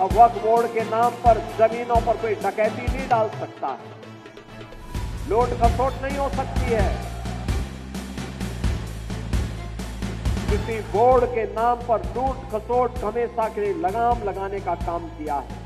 अब वक्फ बोर्ड के नाम पर जमीनों पर कोई डकैती नहीं डाल सकता है, लूट खसोट नहीं हो सकती है। किसी बोर्ड के नाम पर लूट खसोट हमेशा के लिए लगाम लगाने का काम किया है।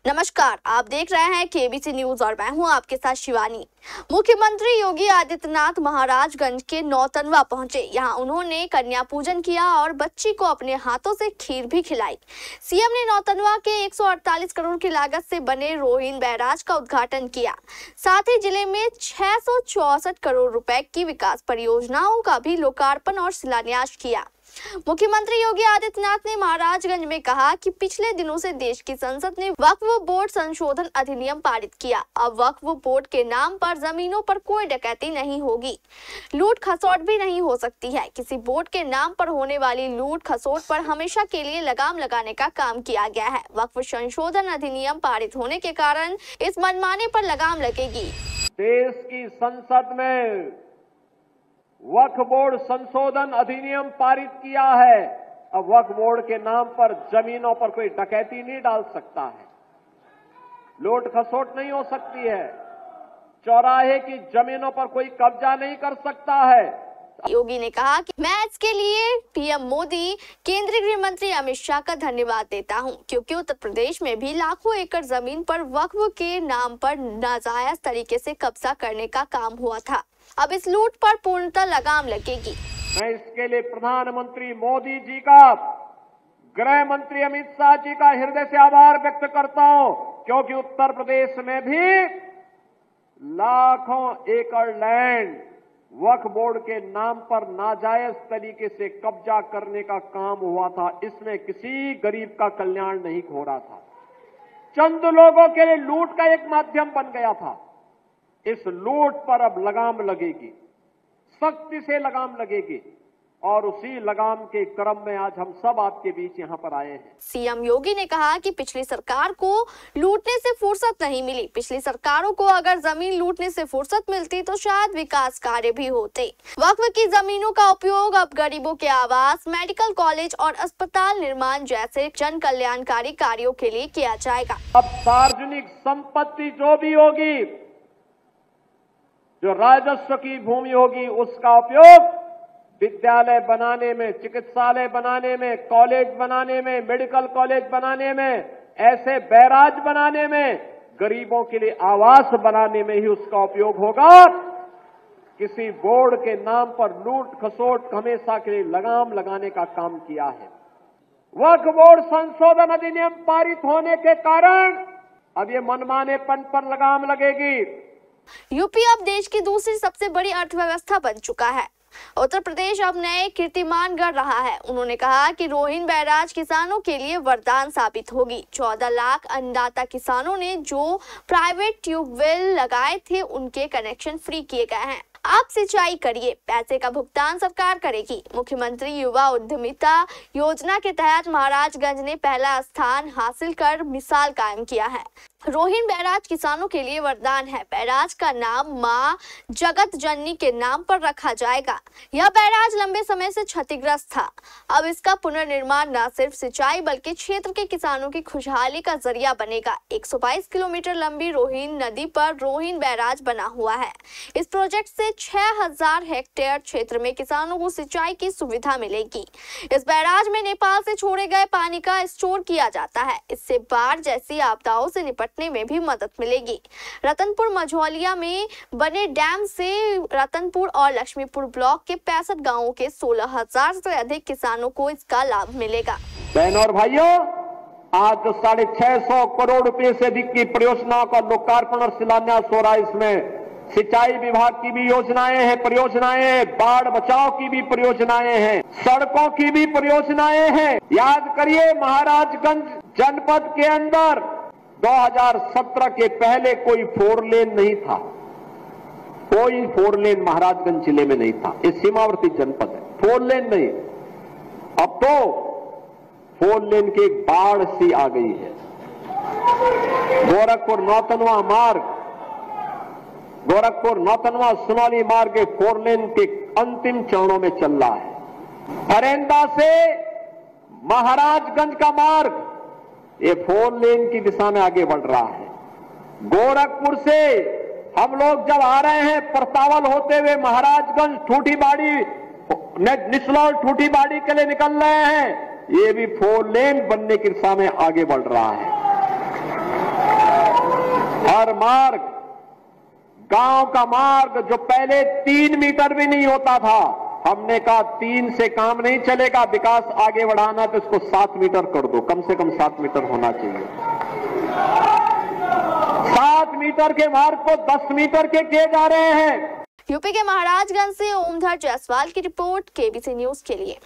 नमस्कार, आप देख रहे हैं केबीसी न्यूज और मैं हूं आपके साथ शिवानी। मुख्यमंत्री योगी आदित्यनाथ महाराजगंज के नौतनवा पहुंचे। यहां उन्होंने कन्या पूजन किया और बच्ची को अपने हाथों से खीर भी खिलाई। सीएम ने नौतनवा के 148 करोड़ की लागत से बने रोहिन बैराज का उद्घाटन किया। साथ ही जिले में 664 करोड़ रुपए की विकास परियोजनाओं का भी लोकार्पण और शिलान्यास किया। मुख्यमंत्री योगी आदित्यनाथ ने महाराजगंज में कहा कि पिछले दिनों से देश की संसद ने वक्फ बोर्ड संशोधन अधिनियम पारित किया। अब वक्फ बोर्ड के नाम पर जमीनों पर कोई डकैती नहीं होगी, लूट खसोट भी नहीं हो सकती है। किसी बोर्ड के नाम पर होने वाली लूट खसोट पर हमेशा के लिए लगाम लगाने का काम किया गया है। वक्फ संशोधन अधिनियम पारित होने के कारण इस मनमाने पर लगाम लगेगी। देश की संसद में वक्फ बोर्ड संशोधन अधिनियम पारित किया है। अब वक्फ बोर्ड के नाम पर जमीनों पर कोई डकैती नहीं डाल सकता है, लूट खसोट नहीं हो सकती है, चौराहे की जमीनों पर कोई कब्जा नहीं कर सकता है। योगी ने कहा कि मैं इसके लिए पीएम मोदी, केंद्रीय गृह मंत्री अमित शाह का धन्यवाद देता हूं, क्योंकि उत्तर प्रदेश में भी लाखों एकड़ जमीन पर वक्फ के नाम पर नाजायज तरीके से कब्जा करने का काम हुआ था। अब इस लूट पर पूर्णतः लगाम लगेगी। मैं इसके लिए प्रधानमंत्री मोदी जी का, गृह मंत्री अमित शाह जी का हृदय से आभार व्यक्त करता हूं, क्योंकि उत्तर प्रदेश में भी लाखों एकड़ लैंड वक्फ बोर्ड के नाम पर नाजायज तरीके से कब्जा करने का काम हुआ था। इसमें किसी गरीब का कल्याण नहीं हो रहा था, चंद लोगों के लिए लूट का एक माध्यम बन गया था। इस लूट पर अब लगाम लगेगी, सख्ती से लगाम लगेगी, और उसी लगाम के क्रम में आज हम सब आपके बीच यहां पर आए हैं। सीएम योगी ने कहा कि पिछली सरकार को लूटने से फुर्सत नहीं मिली। पिछली सरकारों को अगर जमीन लूटने से फुर्सत मिलती तो शायद विकास कार्य भी होते। वक्फ की जमीनों का उपयोग अब गरीबों के आवास, मेडिकल कॉलेज और अस्पताल निर्माण जैसे जन कल्याणकारी कार्यों के लिए किया जाएगा। अब सार्वजनिक संपत्ति जो भी होगी, जो राजस्व की भूमि होगी, उसका उपयोग विद्यालय बनाने में, चिकित्सालय बनाने में, कॉलेज बनाने में, मेडिकल कॉलेज बनाने में, ऐसे बैराज बनाने में, गरीबों के लिए आवास बनाने में ही उसका उपयोग होगा। किसी बोर्ड के नाम पर लूट खसोट हमेशा के लिए लगाम लगाने का काम किया है। वक्फ बोर्ड संशोधन अधिनियम पारित होने के कारण अब ये मनमानेपन पर लगाम लगेगी। यूपी अब देश की दूसरी सबसे बड़ी अर्थव्यवस्था बन चुका है। उत्तर प्रदेश अब नए कीर्तिमान गढ़ रहा है। उन्होंने कहा कि रोहिन बैराज किसानों के लिए वरदान साबित होगी। 14 लाख अन्नदाता किसानों ने जो प्राइवेट ट्यूबवेल लगाए थे, उनके कनेक्शन फ्री किए गए हैं। आप सिंचाई करिए, पैसे का भुगतान सरकार करेगी। मुख्यमंत्री युवा उद्यमिता योजना के तहत महाराजगंज ने पहला स्थान हासिल कर मिसाल कायम किया है। रोहिन बैराज किसानों के लिए वरदान है। बैराज का नाम मां जगत जननी के नाम पर रखा जाएगा। यह बैराज लंबे समय से क्षतिग्रस्त था। अब इसका पुनर्निर्माण न सिर्फ सिंचाई बल्कि क्षेत्र के किसानों की खुशहाली का जरिया बनेगा। 122 किलोमीटर लंबी रोहिन नदी पर रोहिन बैराज बना हुआ है। इस प्रोजेक्ट से 6000 हेक्टेयर क्षेत्र में किसानों को सिंचाई की सुविधा मिलेगी। इस बैराज में नेपाल से छोड़े गए पानी का स्टोर किया जाता है। इससे बाढ़ जैसी आपदाओं से निपटने में भी मदद मिलेगी। रतनपुर मझौलिया में बने डैम से रतनपुर और लक्ष्मीपुर ब्लॉक के 65 गांवों के 16,000 से अधिक किसानों को इसका लाभ मिलेगा। बहनों और भाइयों, आज 650 करोड़ रुपए से अधिक की परियोजनाओं का लोकार्पण और शिलान्यास हो रहा है। इसमें सिंचाई विभाग की भी योजनाएं हैं, परियोजनाएं हैं, बाढ़ बचाव की भी परियोजनाएं हैं, सड़कों की भी परियोजनाएं हैं। याद करिए, महाराजगंज जनपद के अंदर 2017 के पहले कोई 4 लेन नहीं था, कोई 4 लेन महाराजगंज जिले में नहीं था। ये सीमावर्ती जनपद है, 4 लेन नहीं। अब तो 4 लेन की एक बाढ़ सी आ गई है। गोरखपुर नौतनवा मार्ग, गोरखपुर नौतनवा सोनाली मार्ग के 4 लेन के अंतिम चरणों में चल रहा है। फरेंदा से महाराजगंज का मार्ग ये 4 लेन की दिशा में आगे बढ़ रहा है। गोरखपुर से हम लोग जब आ रहे हैं परतावल होते हुए महाराजगंज ठूठीबाड़ी निचलौल ठूठीबाड़ी के लिए निकल रहे हैं, ये भी 4 लेन बनने की दिशा में आगे बढ़ रहा है। हर मार्ग, गांव का मार्ग जो पहले 3 मीटर भी नहीं होता था, हमने कहा 3 से काम नहीं चलेगा, विकास आगे बढ़ाना तो इसको 7 मीटर कर दो, कम से कम 7 मीटर होना चाहिए। 7 मीटर के मार्ग को 10 मीटर के किए जा रहे हैं। यूपी के महाराजगंज से ओमधर जायसवाल की रिपोर्ट, केबीसी न्यूज के लिए।